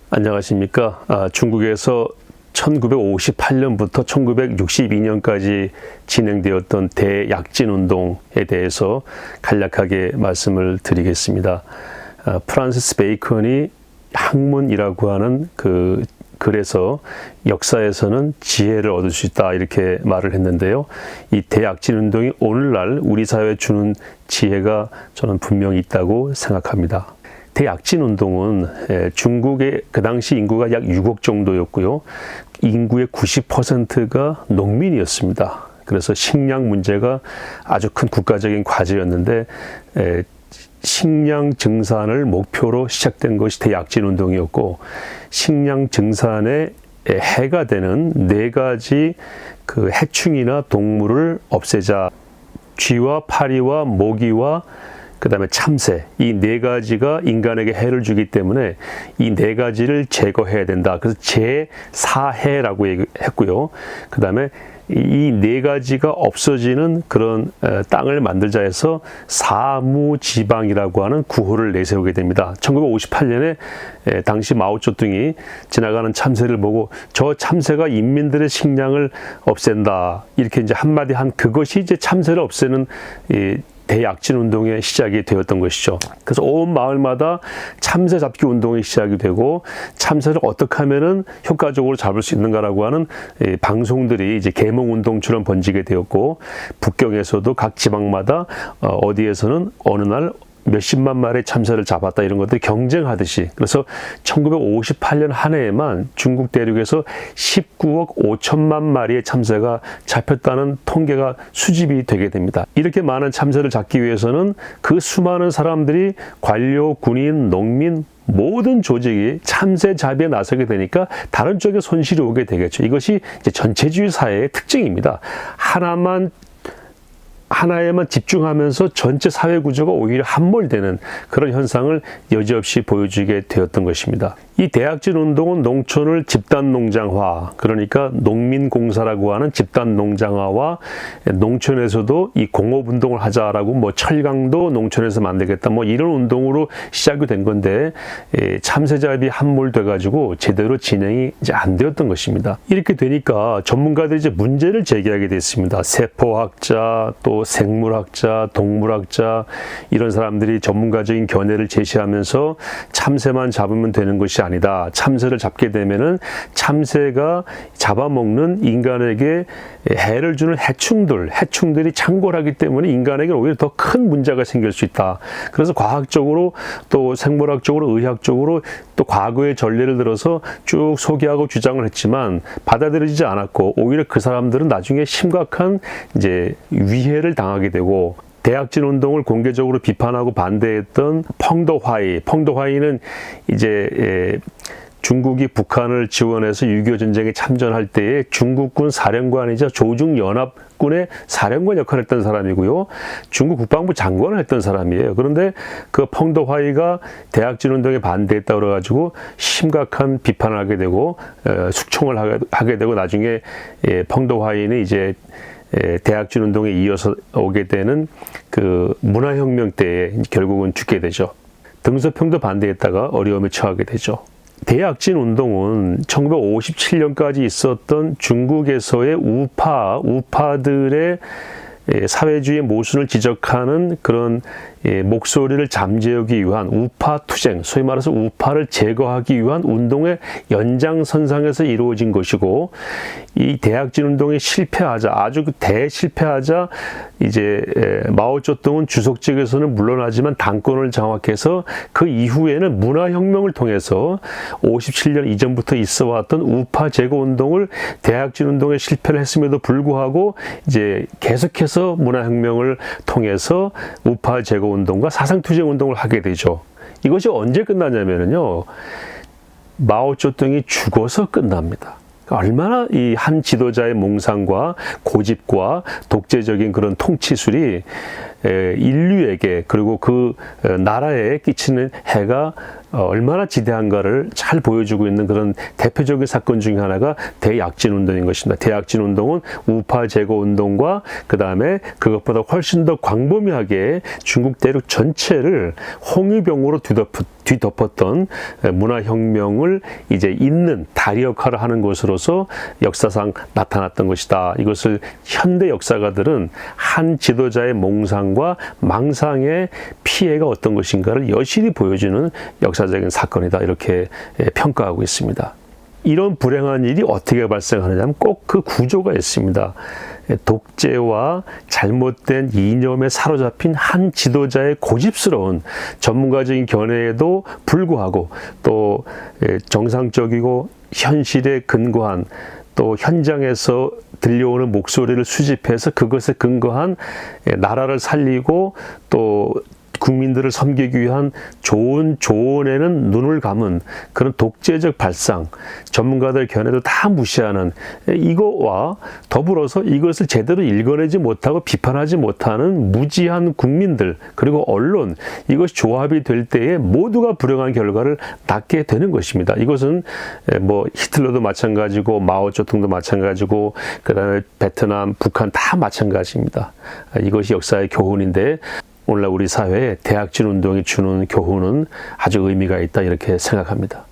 안녕하십니까. 중국에서 1958년부터 1962년까지 진행되었던 대약진 운동에 대해서 간략하게 말씀을 드리겠습니다. 프란시스 베이컨이 학문이라고 하는 그 글에서 역사에서는 지혜를 얻을 수 있다 이렇게 말을 했는데요. 이 대약진 운동이 오늘날 우리 사회에 주는 지혜가 저는 분명히 있다고 생각합니다. 대약진 운동은 중국의 그 당시 인구가 약 6억 정도였고요. 인구의 90%가 농민이었습니다. 그래서 식량 문제가 아주 큰 국가적인 과제였는데 식량 증산을 목표로 시작된 것이 대약진 운동이었고, 식량 증산에 해가 되는 4가지 그 해충이나 동물을 없애자. 쥐와 파리와 모기와 그 다음에 참새, 이 4가지가 인간에게 해를 주기 때문에 이 4가지를 제거해야 된다. 그래서 제4해라고 했고요. 그 다음에 이 4가지가 없어지는 그런 땅을 만들자 해서 사무지방이라고 하는 구호를 내세우게 됩니다. 1958년에 당시 마오쩌둥이 지나가는 참새를 보고 저 참새가 인민들의 식량을 없앤다. 이렇게 이제 한마디 한 그것이 이제 참새를 없애는 대약진 운동의 시작이 되었던 것이죠. 그래서 온 마을마다 참새 잡기 운동이 시작이 되고, 참새를 어떻게 하면은 효과적으로 잡을 수 있는가라고 하는 방송들이 이제 계몽 운동처럼 번지게 되었고, 북경에서도 각 지방마다 어디에서는 어느 날 몇십만 마리의 참새를 잡았다 이런 것들이 경쟁하듯이, 그래서 1958년 한 해에만 중국 대륙에서 19억 5천만 마리의 참새가 잡혔다는 통계가 수집이 되게 됩니다. 이렇게 많은 참새를 잡기 위해서는 그 수많은 사람들이 관료, 군인, 농민 모든 조직이 참새 잡이에 나서게 되니까 다른 쪽에 손실이 오게 되겠죠. 이것이 이제 전체주의 사회의 특징입니다. 하나에만 집중하면서 전체 사회 구조가 오히려 함몰되는 그런 현상을 여지없이 보여주게 되었던 것입니다. 이 대약진 운동은 농촌을 집단 농장화, 그러니까 농민공사라고 하는 집단 농장화와 농촌에서도 이 공업운동을 하자라고 철강도 농촌에서 만들겠다 이런 운동으로 시작이 된 건데, 참새잡이 함몰돼 가지고 제대로 진행이 이제 안 되었던 것입니다. 이렇게 되니까 전문가들이 이제 문제를 제기하게 됐습니다. 세포학자, 또 생물학자, 동물학자, 이런 사람들이 전문가적인 견해를 제시하면서 참새만 잡으면 되는 것이 아니다. 참새를 잡게 되면은 참새가 잡아먹는 인간에게 해를 주는 해충들이 창궐하기 때문에 인간에게 오히려 더 큰 문제가 생길 수 있다. 그래서 과학적으로 또 생물학적으로 의학적으로 또 과거의 전례를 들어서 쭉 소개하고 주장을 했지만 받아들여지지 않았고, 오히려 그 사람들은 나중에 심각한 이제 위해를 당하게 되고, 대약진 운동을 공개적으로 비판하고 반대했던 펑더화이는 이제 중국이 북한을 지원해서 6.25 전쟁에 참전할 때에 중국군 사령관이자 조중연합군의 사령관 역할을 했던 사람이고요. 중국 국방부 장관을 했던 사람이에요. 그런데 그 펑더화이가 대약진 운동에 반대했다고 그래가지고 심각한 비판을 하게 되고 숙청을 하게 되고, 나중에 펑더화이는 이제 대약진 운동에 이어서 오게 되는 그 문화혁명 때에 결국은 죽게 되죠. 등소평도 반대했다가 어려움에 처하게 되죠. 대약진 운동은 1957년까지 있었던 중국에서의 우파들의 사회주의 모순을 지적하는 그런 목소리를 잠재우기 위한 우파투쟁, 소위 말해서 우파를 제거하기 위한 운동의 연장선상에서 이루어진 것이고, 이 대약진 운동이 실패하자, 아주 대실패하자 이제 마오쩌둥은 주석직에서는 물러나지만 당권을 장악해서 그 이후에는 문화혁명을 통해서 57년 이전부터 있어왔던 우파 제거 운동을 대약진 운동에 실패를 했음에도 불구하고 이제 계속해서 문화혁명을 통해서 우파 제거 운동과 사상투쟁 운동을 하게 되죠. 이것이 언제 끝나냐면요, 마오쩌둥이 죽어서 끝납니다. 얼마나 이 한 지도자의 몽상과 고집과 독재적인 그런 통치술이 인류에게 그리고 그 나라에 끼치는 해가 얼마나 지대한가를 잘 보여주고 있는 그런 대표적인 사건 중에 하나가 대약진운동인 것입니다. 대약진운동은 우파 제거운동과 그 다음에 그것보다 훨씬 더 광범위하게 중국 대륙 전체를 홍위병으로 뒤덮었던 문화혁명을 이제 잇는 다리 역할을 하는 것으로서 역사상 나타났던 것이다. 이것을 현대 역사가들은 한 지도자의 몽상과 망상의 피해가 어떤 것인가를 여실히 보여주는 역사적인 사건이다. 이렇게 평가하고 있습니다. 이런 불행한 일이 어떻게 발생하느냐 하면 꼭 그 구조가 있습니다. 독재와 잘못된 이념에 사로잡힌 한 지도자의 고집스러운 전문가적인 견해에도 불구하고 또 정상적이고 현실에 근거한 또 현장에서 들려오는 목소리를 수집해서 그것에 근거한 나라를 살리고 또 국민들을 섬기기 위한 좋은 조언에는 눈을 감은 그런 독재적 발상, 전문가들 견해도 다 무시하는 이거와 더불어서 이것을 제대로 읽어내지 못하고 비판하지 못하는 무지한 국민들 그리고 언론, 이것이 조합이 될 때에 모두가 불행한 결과를 낳게 되는 것입니다. 이것은 뭐 히틀러도 마찬가지고 마오쩌둥도 마찬가지고 그 다음에 베트남, 북한 다 마찬가지입니다. 이것이 역사의 교훈인데 오늘날 우리 사회에 대약진 운동이 주는 교훈은 아주 의미가 있다 이렇게 생각합니다.